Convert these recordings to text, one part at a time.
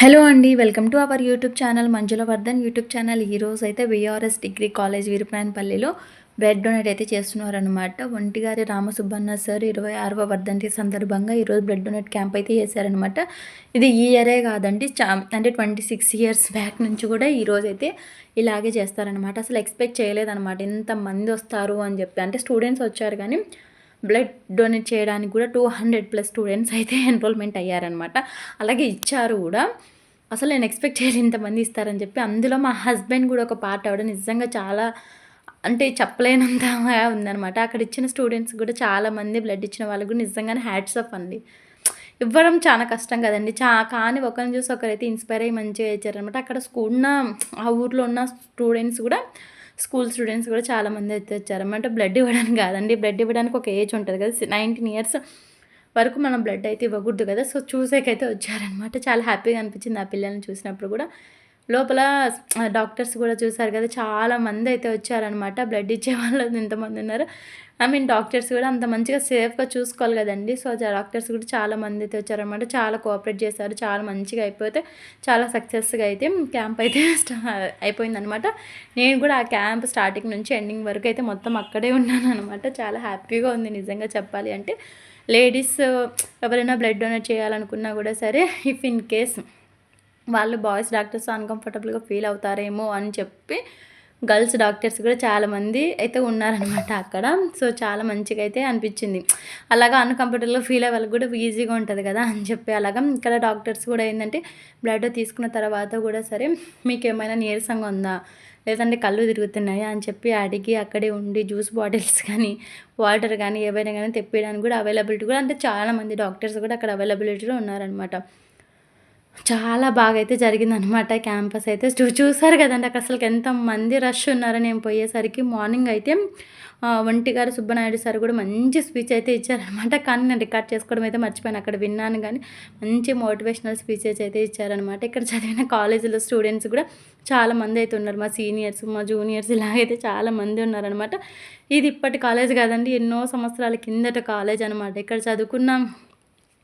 Hello అండి. Welcome to our YouTube channel Manjula Vardhan YouTube channel. ఈరోజు అయితే విఆర్ఎస్ డిగ్రీ కాలేజ్ వీరప్రాయనపల్లిలో బ్లడ్ డొనేట్ అయితే చేస్తున్నారనమాట. ఒంటిగారి రామసుబ్బన్న సార్ 26వ వర్ధంతి సందర్భంగా ఈరోజు బ్లడ్ డొనేట్ క్యాంప్ అయితే చేశారనమాట. ఇది ఈ ఇయరే కాదండి, అంటే 26 ఇయర్స్ బ్యాక్ నుంచి కూడా ఈరోజైతే ఇలాగే చేస్తారనమాట. అసలు ఎక్స్పెక్ట్ చేయలేదనమాట ఇంతమంది వస్తారు అని చెప్పి. అంటే స్టూడెంట్స్ వచ్చారు కానీ బ్లడ్ డొనేట్ చేయడానికి కూడా 200+ స్టూడెంట్స్ అయితే ఎన్రోల్మెంట్ అయ్యారనమాట. అలాగే ఇచ్చారు కూడా. అసలు నేను ఎక్స్పెక్ట్ చేయలేదు ఇంతమంది ఇస్తారని చెప్పి. అందులో మా హస్బెండ్ కూడా ఒక పార్ట్ అవ్వడం నిజంగా చాలా, అంటే చెప్పలేనంతగా ఉందనమాట. అక్కడ ఇచ్చిన స్టూడెంట్స్ కూడా చాలామంది బ్లడ్ ఇచ్చిన వాళ్ళకు కూడా నిజంగానే హ్యాట్స్ ఆఫ్ అండి. ఇవ్వడం చాలా కష్టం కదండి. కానీ ఒకరిని చూసి ఒకరైతే ఇన్స్పైర్ అయ్యి మంచిగా ఇచ్చారనమాట. అక్కడ ఆ ఊర్లో ఉన్న స్టూడెంట్స్ కూడా, స్కూల్ స్టూడెంట్స్ కూడా చాలామంది అయితే వచ్చారనమాట. బ్లడ్ ఇవ్వడానికి కాదండి, బ్లడ్ ఇవ్వడానికి ఒక ఏజ్ ఉంటుంది కదా, 19 ఇయర్స్ వరకు మనం బ్లడ్ అయితే ఇవ్వకూడదు కదా. సో చూసేకైతే వచ్చారనమాట. చాలా హ్యాపీగా అనిపించింది ఆ పిల్లల్ని చూసినప్పుడు కూడా. లోపల డాక్టర్స్ కూడా చూసారు కదా, చాలామంది అయితే వచ్చారనమాట. బ్లడ్ ఇచ్చే వాళ్ళు ఎంతమంది ఉన్నారు, డాక్టర్స్ కూడా అంత మంచిగా సేఫ్గా చూసుకోవాలి కదండి. సో డాక్టర్స్ కూడా చాలామంది అయితే వచ్చారనమాట. చాలా కోఆపరేట్ చేశారు. చాలా మంచిగా అయిపోతే చాలా సక్సెస్గా అయితే క్యాంప్ అయితే అయిపోయిందనమాట. నేను కూడా ఆ క్యాంప్ స్టార్టింగ్ నుంచి ఎండింగ్ వరకు అయితే మొత్తం అక్కడే ఉన్నాను అనమాట. చాలా హ్యాపీగా ఉంది నిజంగా చెప్పాలి అంటే. లేడీస్ ఎవరైనా బ్లడ్ డొనేట్ చేయాలనుకున్నా కూడా సరే, ఇఫ్ ఇన్ కేస్ వాళ్ళు బాయ్స్ డాక్టర్స్ అన్కంఫర్టబుల్గా ఫీల్ అవుతారేమో అని చెప్పి గర్ల్స్ డాక్టర్స్ కూడా చాలామంది అయితే ఉన్నారనమాట అక్కడ. సో చాలా మంచిగా అయితే అనిపించింది. అలాగా అన్కంఫర్టబుల్గా ఫీల్ అయ్యే వాళ్ళకి కూడా ఈజీగా ఉంటుంది కదా అని చెప్పి. అలాగా ఇక్కడ డాక్టర్స్ కూడా ఏంటంటే, బ్లడ్ తీసుకున్న తర్వాత కూడా సరే మీకు ఏమైనా నీరసంగా ఉందా, లేదంటే కళ్ళు తిరుగుతున్నాయా అని చెప్పి అడిగి అక్కడే ఉండి జ్యూస్ బాటిల్స్ కానీ వాటర్ కానీ ఏవైనా కానీ తెప్పించడానికి కూడా అవైలబిలిటీ కూడా, అంటే చాలామంది డాక్టర్స్ కూడా అక్కడ అవైలబిలిటీలో ఉన్నారనమాట. చాలా బాగా అయితే జరిగిందనమాట క్యాంపస్ అయితే. చూసారు కదండి అక్కడ అసలుకి ఎంతమంది రష్ ఉన్నారో. నేను పోయేసరికి మార్నింగ్ అయితే ఒంటిగారి సుబ్బనాయుడు సార్ కూడా మంచి స్పీచ్ అయితే ఇచ్చారనమాట. కానీ నేను రికార్డ్ చేసుకోవడం అయితే మర్చిపోయాను. అక్కడ విన్నాను కానీ మంచి మోటివేషనల్ స్పీచెస్ అయితే ఇచ్చారనమాట. ఇక్కడ చదివిన కాలేజీలో స్టూడెంట్స్ కూడా చాలామంది అయితే ఉన్నారు. మా సీనియర్స్, మా జూనియర్స్ ఇలాగైతే చాలామంది ఉన్నారనమాట. ఇది ఇప్పటి కాలేజ్ కాదండి, ఎన్నో సంవత్సరాల కిందట కాలేజ్ అనమాట. ఇక్కడ చదువుకున్న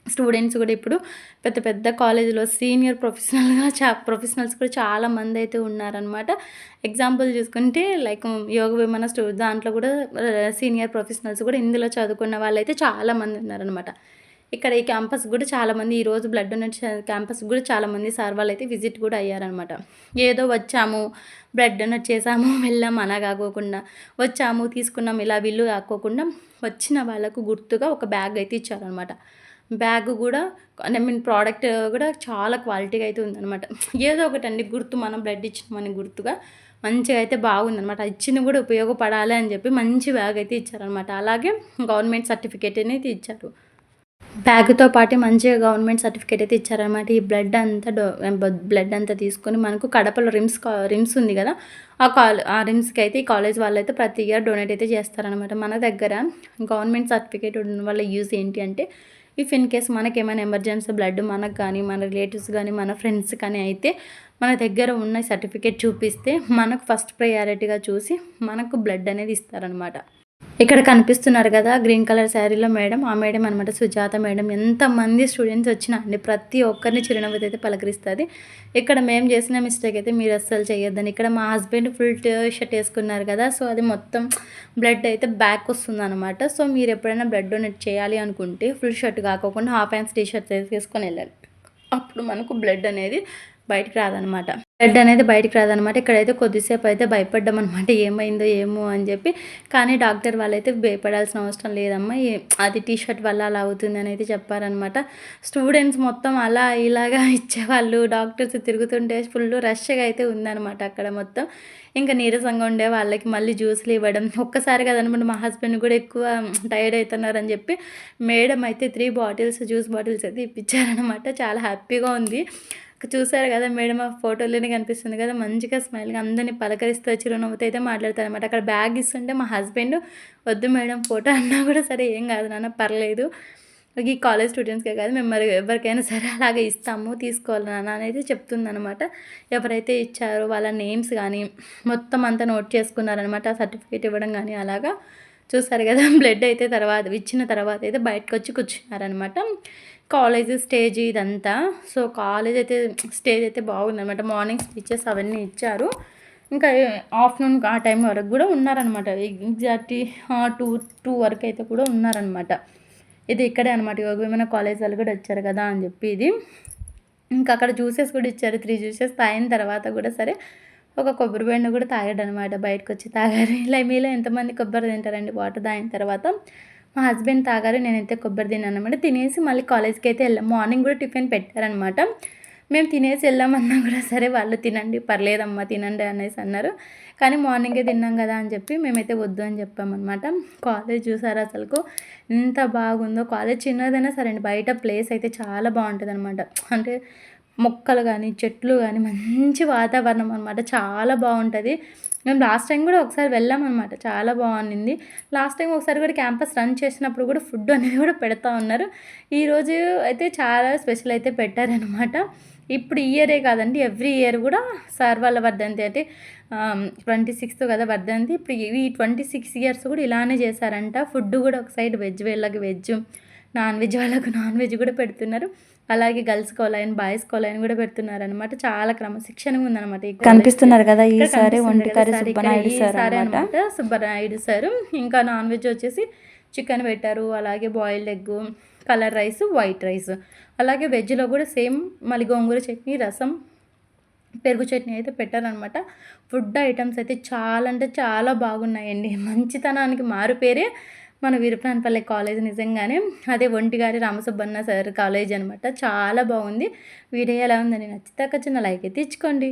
స్టూడెంట్స్ కూడా ఇప్పుడు పెద్ద పెద్ద కాలేజీలో సీనియర్ ప్రొఫెషనల్స్ కూడా చాలామంది అయితే ఉన్నారనమాట. ఎగ్జాంపుల్ చూసుకుంటే లైక్ యోగ విమాన దాంట్లో కూడా సీనియర్ ప్రొఫెషనల్స్ కూడా ఇందులో చదువుకున్న వాళ్ళైతే చాలామంది ఉన్నారనమాట. ఇక్కడ ఈ క్యాంపస్ కూడా చాలామంది, ఈరోజు బ్లడ్ డొనేట్ క్యాంపస్ కూడా చాలామంది సార్ వాళ్ళు అయితే విజిట్ కూడా అయ్యారనమాట. ఏదో వచ్చాము బ్లడ్ డొనేట్ చేసాము వెళ్ళాము అలా కాకోకుండా, వచ్చాము తీసుకున్నాం ఇలా వీళ్ళు కాకోకుండా, వచ్చిన వాళ్ళకు గుర్తుగా ఒక బ్యాగ్ అయితే ఇచ్చారనమాట. బ్యాగ్ కూడా, ప్రోడక్ట్ కూడా చాలా క్వాలిటీగా అయితే ఉందనమాట. ఏదో ఒకటండి గుర్తు, మనం బ్లడ్ ఇచ్చినామని గుర్తుగా మంచిగా అయితే బాగుందనమాట. ఇచ్చింది కూడా ఉపయోగపడాలి అని చెప్పి మంచి బ్యాగ్ అయితే ఇచ్చారనమాట. అలాగే గవర్నమెంట్ సర్టిఫికేట్ అయితే ఇచ్చారు. బ్యాగ్తో పాటు మంచిగా గవర్నమెంట్ సర్టిఫికేట్ అయితే ఇచ్చారనమాట. ఈ బ్లడ్ అంతా తీసుకొని మనకు కడపలో రిమ్స్ ఉంది కదా, ఆ రిమ్స్కి అయితే ఈ కాలేజ్ వాళ్ళు అయితే ప్రతి ఇయర్ డొనేట్ అయితే చేస్తారనమాట. మన దగ్గర గవర్నమెంట్ సర్టిఫికేట్ ఉన్న వల్ల యూజ్ ఏంటి అంటే, ఇఫ్ ఇన్ కేస్ మనకి ఏమైనా ఎమర్జెన్సీ బ్లడ్ మనకు కానీ, మన రిలేటివ్స్ కానీ, మన ఫ్రెండ్స్ కానీ అయితే మన దగ్గర ఉన్న సర్టిఫికేట్ చూపిస్తే మనకు ఫస్ట్ ప్రయారిటీగా చూసి మనకు బ్లడ్ అనేది ఇస్తారనమాట. ఇక్కడ కనిపిస్తున్నారు కదా గ్రీన్ కలర్ శారీలో మేడం, ఆ మేడం అనమాట సుజాత మేడం. ఎంతమంది స్టూడెంట్స్ వచ్చినా అండి ప్రతి ఒక్కరిని చిరునవ్వుతో అయితే పలకరిస్తుంది. ఇక్కడ మేము చేసిన మిస్టేక్ అయితే మీరు అస్సలు చేయొద్దని. ఇక్కడ మా హస్బెండ్ ఫుల్ షర్ట్ వేసుకున్నారు కదా, సో అది మొత్తం బ్లడ్ అయితే బ్యాక్ వస్తుంది అనమాట. సో మీరు ఎప్పుడైనా బ్లడ్ డొనేట్ చేయాలి అనుకుంటే ఫుల్ షర్ట్ కాకోకుండా హాఫ్ హ్యాండ్స్ టీషర్ట్ వేసుకొని వెళ్ళాలి. అప్పుడు మనకు బ్లడ్ అనేది బయటికి రాదనమాట. ఇక్కడైతే కొద్దిసేపు అయితే భయపడ్డాం అనమాట, ఏమైందో ఏమో అని చెప్పి. కానీ డాక్టర్ వాళ్ళైతే భయపడాల్సిన అవసరం లేదమ్మా, అది టీషర్ట్ వల్ల అలా అవుతుంది అని అయితే చెప్పారనమాట. స్టూడెంట్స్ మొత్తం అలా ఇలాగా ఇచ్చేవాళ్ళు, డాక్టర్స్ తిరుగుతుంటే ఫుల్ రష్గా అయితే ఉందన్నమాట అక్కడ మొత్తం. ఇంకా నీరసంగా ఉండే వాళ్ళకి మళ్ళీ జ్యూస్లు ఇవ్వడం, ఒక్కసారి కదనమాట. మా హస్బెండ్ కూడా ఎక్కువ టైర్డ్ అవుతున్నారని చెప్పి మేడం అయితే 3 బాటిల్స్ జ్యూస్ బాటిల్స్ అయితే ఇప్పించారనమాట. చాలా హ్యాపీగా ఉంది. చూసారు కదా మేడం, ఆ ఫోటోలోనే కనిపిస్తుంది కదా మంచిగా స్మైల్గా అందరినీ పలకరిస్తూ చిరునవ్వుతో అయితే మాట్లాడతారనమాట. అక్కడ బ్యాగ్ ఇస్తుంటే మా హస్బెండ్, వద్దు మేడం ఫోటో అన్నా కూడా సరే ఏం కాదు నాన్న పర్లేదు, ఈ కాలేజ్ స్టూడెంట్స్కే కాదు మేము మరి ఎవరికైనా సరే అలాగే ఇస్తాము, తీసుకోవాలి నాన్న అనేది చెప్తుందనమాట. ఎవరైతే ఇచ్చారో వాళ్ళ నేమ్స్ కానీ మొత్తం అంతా నోట్ చేసుకున్నారనమాట, ఆ సర్టిఫికేట్ ఇవ్వడం కానీ అలాగా. చూసారు కదా బ్లడ్ అయితే ఇచ్చిన తర్వాత అయితే బయటకు వచ్చి కూర్చున్నారనమాట. కాలేజ్ స్టేజ్ ఇదంతా. సో, కాలేజ్ అయితే స్టేజ్ అయితే బాగుందనమాట. మార్నింగ్ స్పీచెస్ అవన్నీ ఇచ్చారు. ఇంకా ఆఫ్టర్‌నూన్ ఆ టైం వరకు కూడా ఉన్నారనమాట. ఎగ్జాక్ట్‌లీ 2 వరకు అయితే కూడా ఉన్నారనమాట. ఇది ఇక్కడే అనమాట. యోగ విమన కాలేజ్ వాళ్ళు కూడా వచ్చారు కదా అని చెప్పి ఇది. ఇంకా అక్కడ జ్యూసెస్ కూడా ఇచ్చారు. 3 జ్యూసెస్ తాగిన తర్వాత కూడా సరే ఒక కొబ్బరి బొండం కూడా తాగాడనమాట. బయటకొచ్చి తాగారు. ఇలా మీలో ఎంతమంది కొబ్బరి తింటారండి వాటర్ తాగిన తర్వాత? మా హస్బెండ్ తాగారు. నేనైతే కొబ్బరి తిన్నాననమాట. తినేసి మళ్ళీ కాలేజ్‌కి అయితే వెళ్ళాం. మార్నింగ్ కూడా టిఫిన్ పెట్టారనమాట. మేము తినేసి వెళ్ళామన్నా కూడా సరే వాళ్ళు తినండి పర్లేదమ్మా తినండి అనేసి అన్నారు. కానీ మార్నింగే తిన్నాం కదా అని చెప్పి మేమైతే వద్దు అని చెప్పామన్నమాట. కాలేజ్ చూసారా అసలుకు ఎంత బాగుందో. కాలేజ్ చిన్నదైనా సరే అండి బయట ప్లేస్ అయితే చాలా బాగుంటుందన్నమాట. అంటే మొక్కలు కానీ చెట్లు కానీ మంచి వాతావరణం అనమాట. చాలా బాగుంటుంది. మేము లాస్ట్ టైం కూడా ఒకసారి వెళ్ళామన్నమాట. చాలా బాగుండింది. లాస్ట్ టైం ఒకసారి కూడా క్యాంపస్ రన్ చేసినప్పుడు కూడా ఫుడ్ అనేది కూడా పెడతా ఉన్నారు. ఈరోజు అయితే చాలా స్పెషల్ అయితే పెట్టారనమాట. ఇప్పుడు ఈ ఇయరే కాదండి ఎవ్రీ ఇయర్ కూడా సార్ వాళ్ళ వర్ధంతి అంటే 26th కదా వర్ధంతి. ఇప్పుడు ఈ 26 ఇయర్స్ కూడా ఇలానే చేశారంట. ఫుడ్ కూడా ఒక సైడ్ వెజ్ వాళ్ళకి వెజ్, నాన్ వెజ్ వాళ్ళకు నాన్ వెజ్ కూడా పెడుతున్నారు. అలాగే గర్ల్స్ కాలేజ్ బాయ్స్ కాలేజ్ కూడా పెడుతున్నారనమాట. చాలా క్రమశిక్షణగా ఉందన్నమాట. కనిపిస్తున్నారు కదా ఈసారి ఒంటికారి సుబ్బనాయుడు సార్ అనమాట. సుబ్బనాయుడు సారు. ఇంకా నాన్ వెజ్ వచ్చేసి చికెన్ పెట్టారు. అలాగే boiled egg, colour rice, white rice. అలాగే వెజ్లో కూడా సేమ్ మళ్ళీ గోంగూర చట్నీ, రసం, పెరుగు చట్నీ అయితే పెట్టారనమాట. ఫుడ్ ఐటమ్స్ అయితే చాలా అంటే చాలా బాగున్నాయండి. మంచితనానికి మారు పేరే మన వీరప్రాన్పల్లె కాలేజ్ నిజంగానే. అదే ఒంటిగారి రామసుబ్బన్న సార్ కాలేజ్ అనమాట. చాలా బాగుంది. వీడియో ఎలా ఉందని నచ్చితే చిన్న లైక్ అయితే ఇచ్చుకోండి.